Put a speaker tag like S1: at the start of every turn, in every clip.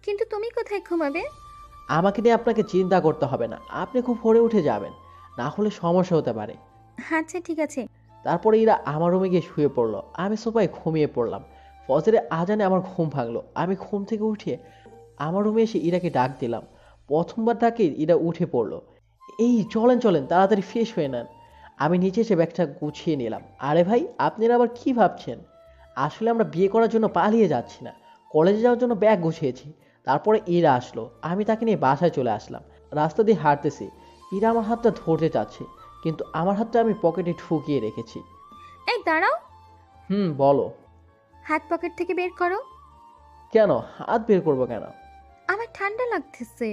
S1: কিন্তু তুমি কোথায় ঘুমাবে?
S2: আমাকে নিয়ে আপনাকে চিন্তা করতে হবে না, আপনি খুব ভোরে উঠে যাবেন, না হলে সমস্যা হতে পারে।
S1: আচ্ছা ঠিক আছে।
S2: তারপরে ইরা আমার রুমে গিয়ে শুয়ে পড়লো, আমি সোফায় ঘুমিয়ে পড়লাম। ফজরে আজানে আমার ঘুম ভাঙলো, আমি ঘুম থেকে উঠে আমার রুমে এসে ইরাকে ডাক দিলাম। প্রথমবার ডাকে ইরা উঠে পড়লো। এই চলেন চলেন, তাড়াতাড়ি ফ্রেশ হয়ে নেন। আমি নিচে এসে ব্যাগটা গুছিয়ে নিলাম। আরে ভাই, আপনারা আবার কি ভাবছেন? আসলে আমরা বিয়ে করার জন্য পালিয়ে যাচ্ছি না, কলেজে যাওয়ার জন্য ব্যাগ গুছিয়েছি। তারপরে ইরা আসলো, আমি তাকে নিয়ে বাসায় চলে আসলাম। রাস্তা দিয়ে হাঁটতেছি, ইরা আমার হাতটা ধরতে চাচ্ছে, কিন্তু আমার হাতটা আমি পকেটে ঢুকিয়ে রেখেছি।
S1: এই দাঁড়াও।
S2: বলো।
S1: হাত পকেট থেকে বের করো।
S2: কেন হাত বের করবো কেন?
S1: আমার ঠান্ডা লাগতেছে।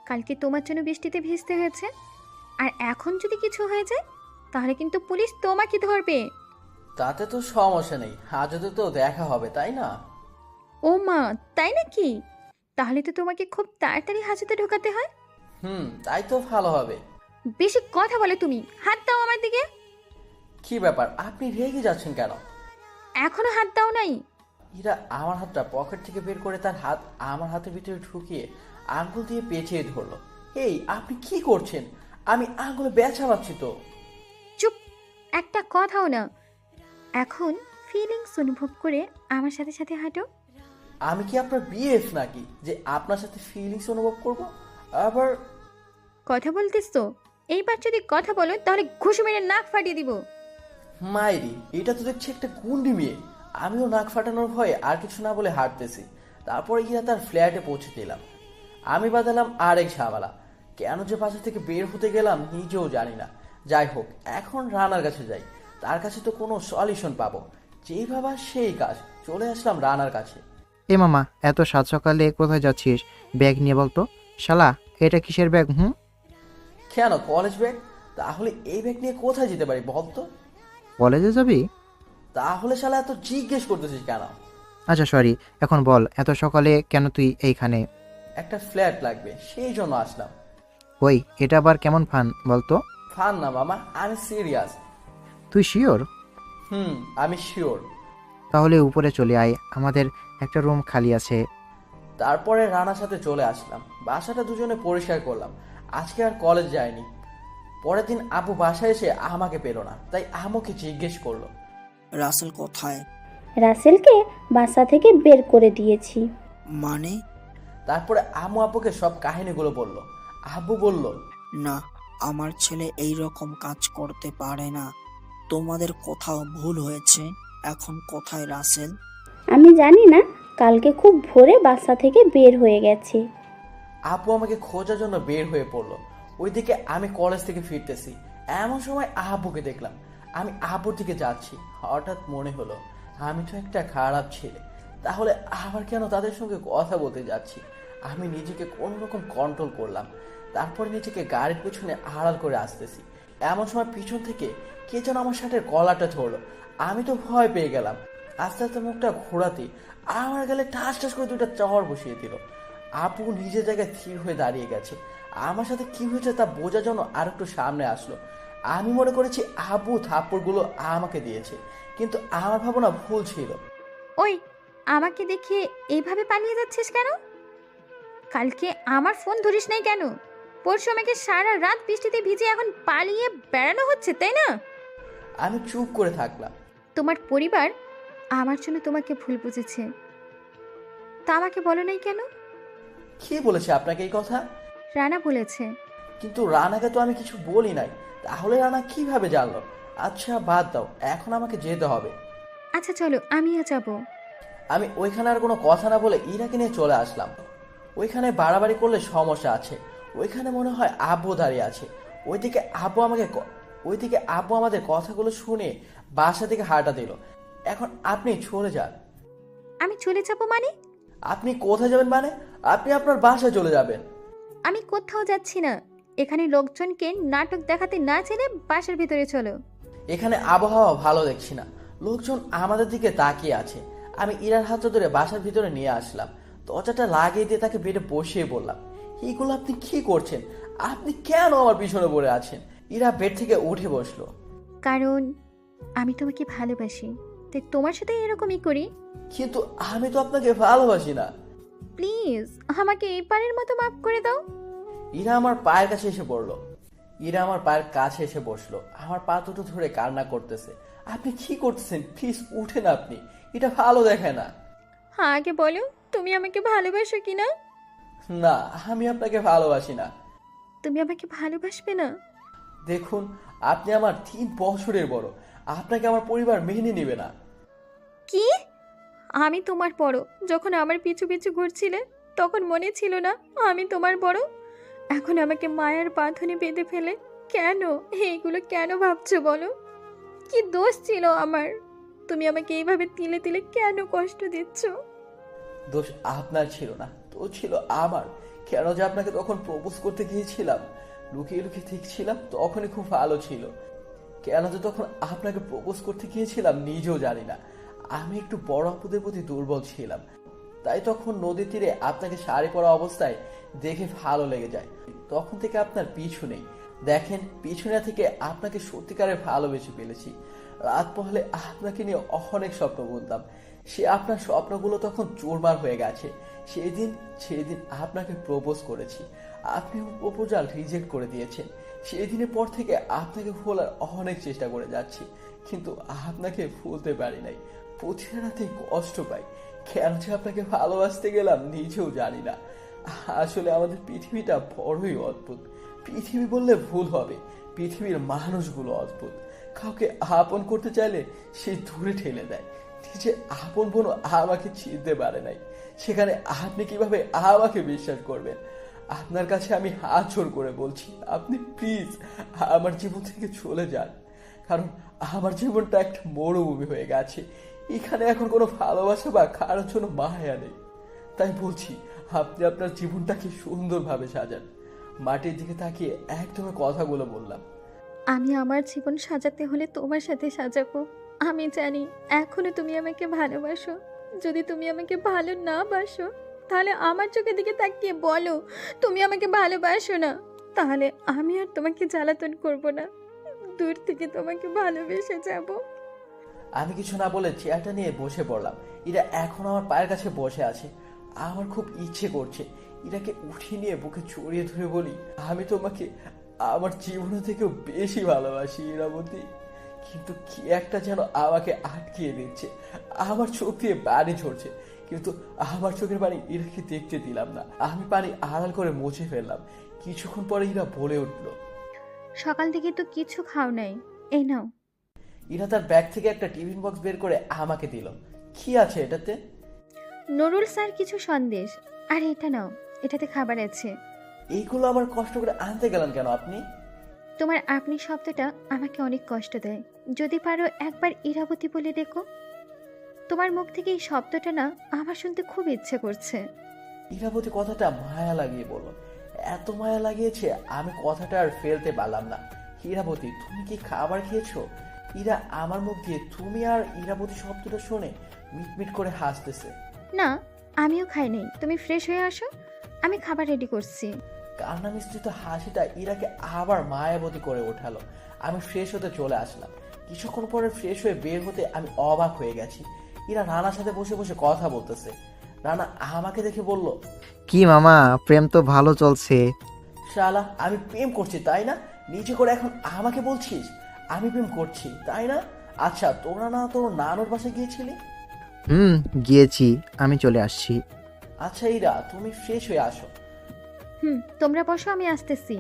S1: কালকে তোমার জন্য বৃষ্টিতে ভিজতে হয়েছে। আর এখন যদি কিছু হয়ে যায় তাহলে কিন্তু পুলিশ তোমাকে ধরবে।
S2: তাতে তো সমস্যা নেই, আজও তো দেখা হবে, তাই না?
S1: ও মা, তাই নাকি? তাহলে তো তোমাকে খুব তাড়াতাড়ি হাজতে ঢোকাতে হয়।
S2: তাই তো ভালো হবে।
S1: বেশি কথা বলে তুমি। হাত দাও আমার দিকে।
S2: কি ব্যাপার, আপনি রেগে যাচ্ছেন কেন?
S1: এখনো হাত দাও নাই?
S2: ইরা আমার হাতটা পকেট থেকে বের করে তার হাত আমার হাতের ভিতরে ঢুকিয়ে আঙ্গুল দিয়ে পেঁচিয়ে ধরলো। এই আপনি কি করছেন? আমি আঙ্গুলে ব্যথা পাচ্ছি তো।
S1: চুপ, একটা কথাও না। এখন ফিলিংস অনুভব করে আমার সাথে সাথে হাঁটো।
S2: আমি কি আপনার বিএফ নাকি যে আপনার সাথে ফিলিংস অনুভব করব? আবার
S1: কথা বলতিস তো? এইবার যদি কথা বলো তাহলে ঘুষি মেরে নাক ফাটিয়ে দিব।
S2: মাইরি, এটা তো দেখছি একটা গুন্ডি মেয়ে। আমিও নাক ফাটানোর ভয়ে আর কিছু না বলে হাঁটতেছি। তারপরে গিয়ে তার ফ্ল্যাটে পৌঁছে দিলাম। আমি বাঁধালাম আরেক ঝামেলা। কেন যে বাসা থেকে বের হতে গেলাম নিজেও জানি না। যাই হোক, এখন রানার কাছে যাই, তার কাছে তো কোনো সলিউশন পাবো। যেই ভাবা সেই কাজ, চলে আসলাম রানার কাছে।
S3: এ মামা, এত সাত সকালে কোথায় যাচ্ছিস? ব্যাগ নিয়ে বলতো। শালা, এটা কিসের ব্যাগ?
S2: কেন কলেজ ব্যাগ? তাহলে এই ব্যাগ নিয়ে কোথায় যেতে পারি বলতো?
S3: কলেজে যাবি?
S2: তাহলে শালা এত জিজ্ঞেস করতেছিস কেন?
S3: আচ্ছা সরি, এখন বল এত সকালে কেন তুই এইখানে?
S2: একটা ফ্ল্যাট লাগবে, সেই জন্য আসলাম।
S3: ওই, এটা আবার কেমন ফান বলতো?
S2: ফান না মামা, আমি সিরিয়াস।
S3: তুই শিওর?
S2: আমি শিওর।
S3: তাহলে উপরে চলে আয়, আমাদের একটা রুম খালি আছে।
S2: তারপরে রানার সাথে চলে আসলাম, বাসাটা দুজনে পরিষ্কার করলাম। আজকে আর কলেজ যায়নি। পরের দিন আবু বাসায় এসে আমাকে পেল না, তাই আম্মুকে জিজ্ঞেস করলো।
S4: রাসেল কোথায়?
S5: রাসেলকে বাসা থেকে বের করে দিয়েছি।
S4: মানে?
S2: তারপরে আম্মু আব্বুকে সব কাহিনীগুলো বলল। আব্বু বলল,
S4: না, আমার ছেলে এই রকম কাজ করতে পারে না। তোমাদের কোথাও ভুল হয়েছে। এখন কোথায় রাসেল?
S5: আমি জানি না, কালকে খুব ভোরে বাসা থেকে বের হয়ে গেছে।
S2: আব্বু আমাকে খোঁজার জন্য বের হয়ে পড়লো। ওইদিকে আমি কলেজ থেকে ফিরতেছি, এমন সময় আব্বুকে দেখলাম। আমি আব্বুর দিকে যাচ্ছি, হঠাৎ মনে হলো আমি তো একটা খারাপ ছেলে, তাহলে আবার কেন তাদের সঙ্গে কথা বলতে যাচ্ছি। আমি নিজেকে কোনো রকম কন্ট্রোল করলাম। তারপরে নিজেকে গাড়ির পেছনে আড়াল করে আসতেছি। এমন সময় পিছন থেকে কে যেন আমার শার্টের কলারটা ধরলো। আমি তো ভয় পেয়ে গেলাম। আস্তে আস্তে মুখটা ঘোরাতে আমার গেলে ঠাস ঠাস করে দুইটা চড় বসিয়ে দিল। আপু নিজের জায়গায় স্থির হয়ে দাঁড়িয়ে গেছে। আমার সাথে কি হয়েছে তা বোঝার জন্য আর একটু সামনে আসলো। আমি মনে করেছি আবু থাপ্পড়গুলো আমাকে দিয়েছে, কিন্তু আমার ভাবনা ভুল ছিল।
S1: ওই, আমাকে দেখে এইভাবে পালিয়ে যাচ্ছিস কেন? কালকে আমার ফোন ধরিস নাই কেন? পরশু আমাকে সারা রাত বৃষ্টিতে ভিজে এখন পালিয়ে বেড়ানো হচ্ছে, তাই না?
S2: আমি চুপ করে থাকলাম।
S1: তোমার পরিবার আমার জন্য তোমাকে ভুল বুঝেছে, তা আমাকে বলো নাই কেন?
S2: কি বলেছে আপনাকে এই কথা?
S1: রানা বলেছে।
S2: কিন্তু রানাকে তো আমি কিছু বলি নাই, তাহলে রানা কিভাবে জানলো? আচ্ছা বাদ দাও, এখন আমাকে যেতে হবে।
S1: আচ্ছা চলো, আমিও যাব।
S2: আমি ওইখানে আর কোনো কথা না বলে ইরাকে নিয়ে চলে আসলাম। ওইখানে বাড়াবাড়ি করলে সমস্যা আছে। ওইখানে মনে হয় আব্বু দাঁড়িয়ে আছে। ওইদিকে আব্বু আমাদের কথাগুলো শুনে বাসা থেকে হাঁটা দিল। এখন আপনি চলে যান।
S1: আমি চলে যাব মানে?
S2: আপনি কোথায় যাবেন মানে? আপনি আপনার বাসায় চলে যাবেন।
S1: আমি কোথাও যাচ্ছি না। এখানে লোকজনকে নাটক দেখাতে না চাইলে বাসার ভিতরে চলো।
S2: এখানে আবহাওয়া ভালো দেখছি না, লোকজন আমাদের দিকে তাকিয়ে আছে। আমি ইরার হাত ধরে বাসার ভিতরে নিয়ে আসলাম। দরজাটা লাগিয়ে দিয়ে তাকে বেডে বসিয়ে বললাম, এইগুলো আপনি কি করছেন? আপনি কেন আমার পিছনে পড়ে আছেন? ইরা বেড থেকে উঠে বসলো।
S1: কারণ আমি তোমাকে ভালোবাসি, তাই তোমার সাথে এরকমই করি।
S2: কিন্তু আমি তো আপনাকে ভালোবাসি না।
S1: প্লিজ আমাকে এবারের মতো মাফ করে দাও।
S2: ইরা আমার পায়ের কাছে এসে পড়লো। ইরা আমার পায়ের কাছে এসে বসলো, আমার পা দুটো ধরে কান্না করতেছে। আপনি কি করতেছেন? প্লিজ উঠেন আপনি, এটা ভালো দেখায় না।
S1: হ্যাঁ, আগে বলো তুমি আমাকে ভালোবাসো কি না?
S2: না, আমি আপনাকে ভালোবাসি না।
S1: তুমি আমাকে ভালোবাসবে না?
S2: দেখুন, আপনি আমার 3 বছরের বড়, আপনাকে আমার পরিবার মেনে নেবে না।
S1: কি? আমি তোমার বড়? যখন আমার পিছু পিছু ঘুরছিলে তখন মনে ছিল না আমি তোমার বড়? এখন আমাকে মায়ের বাঁধনে বেঁধে ফেলে কেন? এইগুলো কেন ভাবছো বলো? কি দোষ ছিল আমার? তুমি আমাকে এইভাবে তিলে তিলে কেন কষ্ট দিচ্ছ?
S2: দোষ আপনার ছিল না, দোষ ছিল আমার। কেন যে আপনাকে তখন প্রপোজ করতে গিয়েছিলাম, লুকিয়ে লুকিয়ে দেখছিলাম, তখনই খুব ভালো ছিল। কেন যে তখন আপনাকে প্রপোজ করতে গিয়েছিলাম নিজেও জানি না। আমি একটু বড় আপুদের প্রতি দুর্বল ছিলাম, তাই তখন নদীর তীরে আপনাকে শাড়ি পরা অবস্থায় দেখে ভালো লেগে যায়। তখন থেকে আপনার পিছু নেই। দেখেন, পিছনে থেকে আপনাকে সত্যিকারে ভালোবেসে ফেলেছি। রাত পহলে আপনাকে নিয়ে অনেক স্বপ্ন বুনতাম, সে আপনার স্বপ্নগুলো তখন চুরমার হয়ে গেছে। সেদিন আপনাকে প্রপোজ করেছি, আপনি প্রপোজাল রিজেক্ট করে দিয়েছেন। সেই দিনের পর থেকে আপনাকে ভোলার অনেক চেষ্টা করে যাচ্ছি, কিন্তু আপনাকে ভুলতে পারি নাই। প্রতিটা রাতে কষ্ট পাই। কেন যে আপনাকে ভালোবাসতে গেলাম নিজেও জানি না। আসলে আমাদের পৃথিবীটা বড়ই অদ্ভুত। পৃথিবী বললে ভুল হবে, পৃথিবীর মানুষগুলো অদ্ভুত। কাউকে আপন করতে চাইলে সে দূরে ঠেলে দেয়। নিজে আপন বোনও আমাকে চিনতে পারে নাই, সেখানে আপনি কিভাবে আমাকে বিশ্বাস করবেন? আপনার কাছে আমি হাত জোড় করে বলছি, আপনি প্লিজ আমার জীবন থেকে চলে যান। কারণ আমার জীবনটা একটা মরুভূমি হয়ে গেছে। এখানে এখন কোনো ভালোবাসা বা কারোর জন্য মায়া নেই। তাই বলছি, আপনি আপনার জীবনটাকে সুন্দরভাবে সাজান। মাটির দিকে তাকিয়ে একদমই কথাগুলো বললাম।
S1: আমি আমার জীবন সাজাতে হলে তোমার সাথে সাজাবো। আমি জানি এখনো তুমি আমাকে ভালোবাসো। যদি তুমি আমাকে ভালো না বাসো তাহলে আমার চোখের দিকে তাকিয়ে বলো তুমি আমাকে ভালোবাসো না। তাহলে আমি আর তোমাকে জ্বালাতন করব না, দূর থেকে তোমাকে ভালোবেসে যাব।
S2: আমি কিছু না বলে চেয়ারটা নিয়ে বসে পড়লাম। ইরা এখন আমার পায়ের কাছে বসে আছে। আমার খুব ইচ্ছে করছে ইরাকে উঠিয়ে নিয়ে বুকে জড়িয়ে ধরে বলি, আমি তোমাকে আমার জীবনের থেকেও বেশি ভালোবাসি ইরাবতী। কিন্তু কি একটা যেন আমাকে আটকিয়ে দিচ্ছে। আমার চোখ দিয়ে পানি ঝরছে, কিন্তু আমার চোখের পানি ইরাকে দেখতে দিলাম না। আমি পানি আড়াল করে মুছে ফেললাম। কিছুক্ষণ পরে ইরা বলে উঠলো,
S1: সকাল থেকে তো কিছু খাও নাই, এই নাও।
S2: ইরা তার ব্যাগ থেকে একটা টিফিন বক্স বের করে আমাকে দিল। কি আছে এটাতে?
S1: নুডলস আর কিছু সন্দেশ। আর এটা নাও, এটাতে খাবার আছে।
S2: এইগুলো আবার কষ্ট করে আনতে গেলেন কেন আপনি?
S1: তোমার আপনি শব্দটা আমাকে অনেক কষ্ট দেয়। যদি পারো একবার ইরাবতী বলে দেখো। তোমার মুখ থেকে এই শব্দটা না আমার শুনতে খুব ইচ্ছে করছে।
S2: ইরাবতী কথাটা মায়া লাগিয়ে বলল। এত মায়া লাগিয়েছে আমি কথাটা আর ফেলতে পারলাম না। ইরাবতী, তুমি কি খাবার খেয়েছো? ইরা আমার মুখ দিয়ে তুমি আর ইরাবতী শব্দটা শুনে মিটমিট করে হাসতেছে।
S1: না, আমিও খাই নাই। তুমি ফ্রেশ হয়ে আসো, আমি খাবার রেডি করছি।
S2: কান্না মিশ্রিত হাসিটা ইরাকে আবার মায়াবতী করে ওঠালো। আমি ফ্রেশ হতে চলে আসলাম। কিছুক্ষণ পরে ফ্রেশ হয়ে বের হতে আমি অবাক হয়ে গেছি। ইরা রানার সাথে বসে বসে কথা বলতেছে। রানা আমাকে দেখে বলল,
S3: কি মামা, প্রেম তো ভালো চলছে।
S2: শালা, আমি প্রেম করছি তাই না? নিজে করে এখন আমাকে বলছিস আমি প্রেম করছি তাই না? আচ্ছা, তোরা না তোর নানুর বাসায় গিয়েছিলি?
S3: গিয়েছি, আমি চলে আসছি।
S2: আচ্ছা ইরা, তুমি ফ্রেশ হয়ে আসো।
S1: তোমরা বসো, আমি আসতেছি।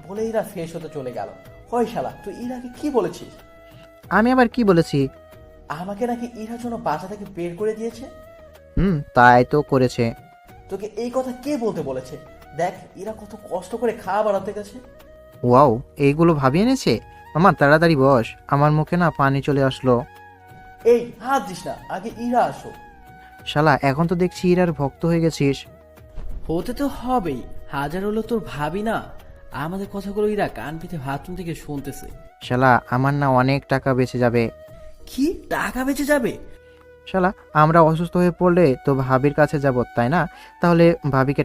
S2: বলে ইরা ফ্রেশ হতে চলে গেল। হয় শালা, তুই ইরাকে কি বলেছিস?
S3: আমি আবার কি বলেছি?
S2: আমাকে নাকি ইরার জন্য বাসা থেকে বের করে দিয়েছে।
S3: তাই তো করেছে।
S2: তোকে এই কথা কে বলতে বলেছে? দেখ ইরা কত কষ্ট করে খাওয়া বানাতে গেছে।
S3: ওয়াও, এইগুলো ভাবিয়ে এনেছে। মামা তাড়াতাড়ি বস, আমার মুখে না পানি চলে আসলো।
S2: এই হাত দিস না, আগে ইরা আসো।
S3: শালা, এখন তো দেখছি ইরার ভক্ত হয়ে গেছিস।
S2: হতে তো হবেই, হাজার হলো তোর ভাবি না। আমাদের কথাগুলো ইরা কান পিতে বাথরুম থেকে শুনতেছে।
S3: শালা, আমার না অনেক টাকা বেঁচে যাবে।
S2: কি টাকা বেঁচে যাবে?
S3: শালা, আমরা অসুস্থ হয়ে পড়লে তো ভাবির কাছে যাব, তাই না? তাহলে ভাবিকে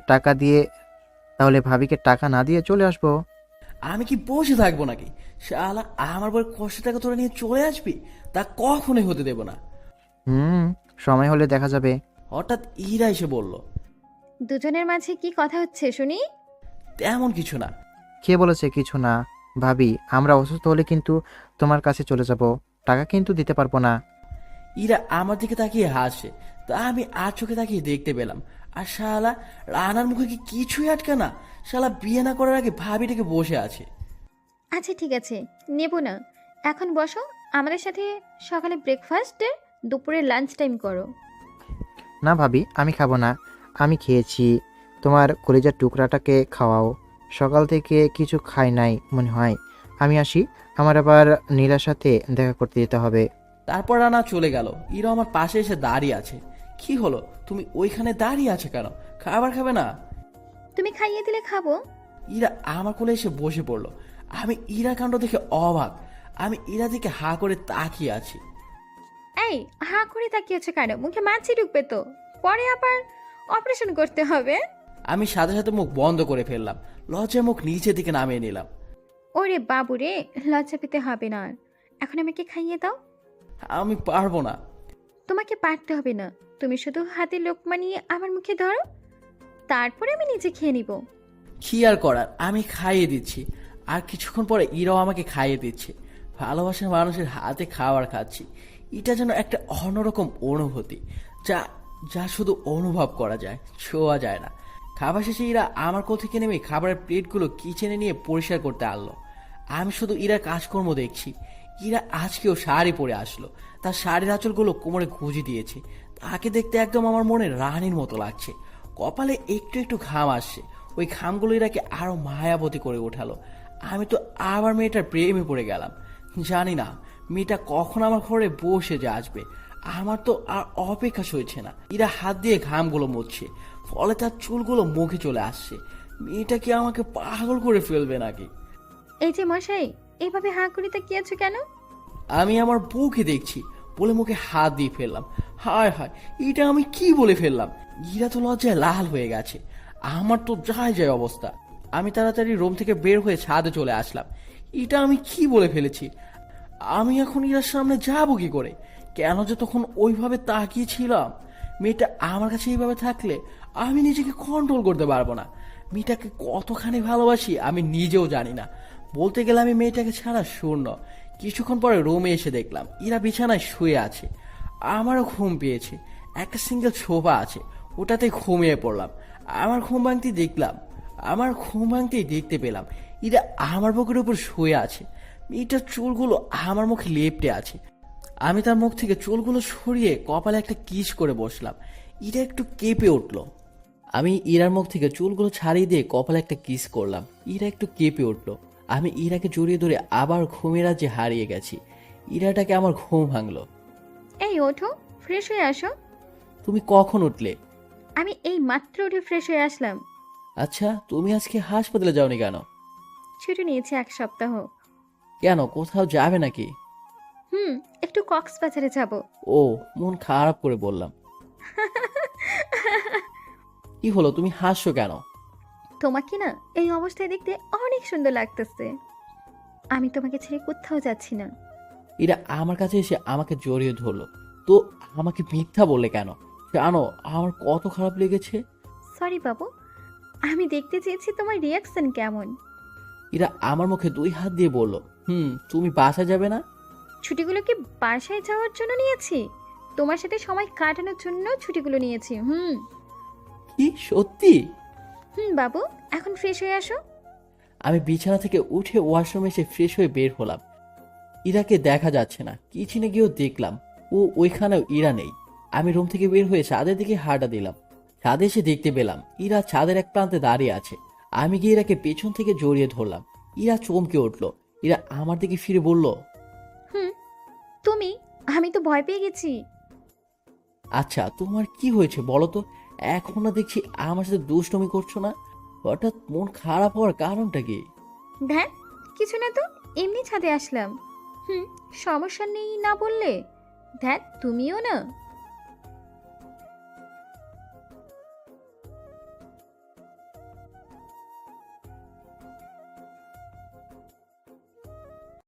S3: টাকা না দিয়ে চলে আসবো।
S2: আমি কি বসে থাকবো নাকি? শালা, আমার বড় কষ্ট টাকা তোরা নিয়ে চলে আসবি, তা কখনোই হতে দেব না।
S3: সময় হলে দেখা যাবে।
S2: হঠাৎ ইরা এসে বলল,
S1: দুজনের মাঝে কি কথা হচ্ছে শুনি?
S2: তেমন কিছু না।
S3: কে বলেছে কিছু না? ভাবি, আমরা অসুস্থ হলে কিন্তু তোমার কাছে চলে যাব, টাকা কিন্তু দিতে পারবো না।
S2: ইরা আমার দিকে তাকিয়ে হাসে, তা আমি আর চোখে তাকিয়ে দেখতে পেলাম। আর শালা রানার মুখে কি কিছুই আটকে না। শালা বিয়ে না করার আগে ভাবিটাকে বসে আছে।
S1: আচ্ছা ঠিক আছে, নেব না। এখন বসো, আমাদের সাথে সকালে ব্রেকফাস্টে, দুপুরে লাঞ্চ টাইম করো।
S3: না ভাবি, আমি খাবো না। আমি খেয়েছি। তোমার কলিজার টুকরাটাকে খাওয়াও। সকাল থেকে কিছু খাই নাই মনে হয়। আমি আসি, আমার আবার নীলার সাথে দেখা করতে যেতে হবে।
S2: তারপর রানা চলে গেল। ইরা আমার পাশে এসে দাঁড়িয়ে আছে। কি হলো, তুমি ওইখানে দাঁড়িয়ে আছে কেন? খাবার খাবে না?
S1: তুমি খাইয়ে দিলে খাবো।
S2: ইরা আমার কোলে এসে বসে পড়লো। আমি ইরা কাণ্ড দেখে অবাক। আমি ইরা দিকে হা করে তাকিয়ে আছি।
S1: এই, হাঁ করে তাকিয়েছো কেন? মুখে মাছি ঢুকবে তো, পরে আবার অপারেশন করতে হবে।
S2: আমি সাথে সাথে মুখ বন্ধ করে ফেললাম। লজ্জায় মুখ নিচের দিকে নামিয়ে নিলাম।
S1: ওরে বাবু রে, লজ্জা পেতে হবে না আর। এখন আমাকে খাইয়ে দাও।
S2: আমি পারবো না।
S1: তোমাকে পারতে হবে না, তুমি শুধু হাতে লোকমা নিয়ে আমার মুখে ধরো, তারপরে আমি নিজে খেয়ে নিব।
S2: কি আর করার, আমি খাইয়ে দিচ্ছি। আর কিছুক্ষণ পরে ইরাও আমাকে খাইয়ে দিচ্ছে। ভালোবাসার মানুষের হাতে খাবার খাচ্ছি। এটা যেন একটা অন্যরকম অনুভূতি, যা যা শুধু অনুভব করা যায়, ছোঁয়া যায় না। খাবার শেষে ইরা আমার কোল থেকে নেমে খাবারের প্লেটগুলো কিচেনে নিয়ে পরিষ্কার করতে আনলো। আমি শুধু ইরার কাজকর্ম দেখছি। ইরা আজকেও শাড়ি পরে আসলো। তার শাড়ির আঁচলগুলো কোমরে গুঁজে দিয়েছে। তাকে দেখতে একদম আমার মনে রানীর মতো লাগছে। কপালে একটু একটু ঘাম আসছে। ওই ঘামগুলো ইরাকে আরো মায়াবতী করে ওঠালো। আমি তো আবার মেয়েটার প্রেমে পড়ে গেলাম। জানি না মেয়েটা কখন আমার ঘরে বসে যে আসবে। আমার তো আর অপেক্ষা সইছে না। ইরা হাত দিয়ে ঘামগুলো মুছছে, ফলে তার চুলগুলো মুখে চলে আসছে। মেয়েটা কি আমাকে পাগল করে ফেলবে নাকি?
S1: এই যে মশাই, এইভাবে হাঁ করে তাকিয়েছো কেন?
S2: আমি আমার বউকে দেখছি বলে মুখে হাত দিয়ে ফেললাম। হায় হায়, এটা আমি কি বলে ফেললাম? ইরা তো লজ্জায় লাল হয়ে গেছে। আমার তো যায় যায় অবস্থা। আমি তাড়াতাড়ি রুম থেকে বের হয়ে ছাদে চলে আসলাম। এটা আমি কি বলে ফেলেছি? আমি এখন ইরার সামনে যাবো কি করে? কেন যে তখন ওইভাবে তাকিয়েছিলাম? মেয়েটা আমার কাছে এইভাবে থাকলে আমি নিজেকে কন্ট্রোল করতে পারবো না। মেয়েটাকে কতখানি ভালোবাসি আমি নিজেও জানি না। বলতে গেলে আমি মেয়েটাকে ছাড়া শূন্য। কিছুক্ষণ পরে রুমে এসে দেখলাম ইরা বিছানায় শুয়ে আছে। আমারও ঘুম পেয়েছে। একটা সিঙ্গেল সোফা আছে, ওটাতে ঘুমিয়ে পড়লাম। আমার ঘুম ভাঙতেই দেখতে পেলাম ইরা আমার বুকের উপর শুয়ে আছে। মেয়েটার চুলগুলো আমার মুখে লেপ্টে আছে। আমি তার মুখ থেকে চুলগুলো সরিয়ে কপালে একটা কিস করে বসলাম। ইরা একটু কেঁপে উঠলো। আমি ইরার মুখ থেকে চুলগুলো ছাড়িয়ে দিয়ে কপালে একটা কিস করলাম। ইরা একটু কেঁপে উঠলো। আমি ইরাকে জড়িয়ে ধরে আবার ঘুমের রাজ্যে হারিয়ে গেছি। ইরাটাকে আমার ঘুম ভাঙলো।
S1: এই ওঠো, ফ্রেশ হয়ে আসো।
S2: তুমি কখন উঠলে?
S1: আমি এই মাত্র উঠে ফ্রেশ হয়ে আসলাম।
S2: আচ্ছা, তুমি আজকে হাসপাতালে যাওনি কেন?
S1: ছুটি নিয়েছি 1 সপ্তাহ।
S2: কেন, কোথাও যাবে নাকি?
S1: একটু কক্সবাজারে যাব।
S2: ও, মন খারাপ করে বললাম। কি হলো, তুমি হাসছো কেন?
S1: তোমাকে না এই অবস্থায় দেখতে অনেক সুন্দর লাগতেছে। আমি তোমাকে ছেড়ে কোথাও যাচ্ছি না।
S2: এরা আমার কাছে এসে আমাকে জড়িয়ে ধরলো। তো আমাকে মিথ্যা বললে কেন? জানো আমার কত খারাপ লেগেছে।
S1: সরি বাবু, আমি দেখতে চেয়েছি তোমার রিয়াকশন কেমন।
S2: এরা আমার মুখে 2 হাত দিয়ে বলল, তুমি বাসা যাবে না?
S1: ছুটিগুলো কি বাসায় যাওয়ার জন্য নিয়েছি? তোমার সাথে সময় কাটানোর জন্য ছুটিগুলো নিয়েছি।
S2: কি সত্যি?
S1: বাবু, এখন ফ্রেশ হয়ে আসো।
S2: আমি বিছানা থেকে উঠে ওয়াশরুমে এসে ফ্রেশ হয়ে বের হলাম। ইরাকে দেখা যাচ্ছে না। কিচেনে গিয়েও দেখলাম ও ওইখানেও ইরা নেই। আমি রুম থেকে বের হয়ে ছাদের দিকে হাঁটা দিলাম। ছাদে এসে দেখতে পেলাম ইরা ছাদের এক প্রান্তে দাঁড়িয়ে আছে। আমি গিয়ে ইরাকে পেছন থেকে জড়িয়ে ধরলাম। ইরা চমকে উঠল। ইরা আমার দিকে ফিরে বলল,
S1: তুমি? আমি তো ভয় পেয়ে গেছি।
S2: আচ্ছা তোমার কি হয়েছে বলো তো? এখন না দেখছি আমার সাথে দুষ্টুমি করছো না। হঠাৎ মন খারাপ হওয়ার কারণটা কি?
S1: ধ্যান, কিছু না তো, এমনি ছাদে আসলাম। সমস্যা নেই না বললে। ধ্যান, তুমিও না।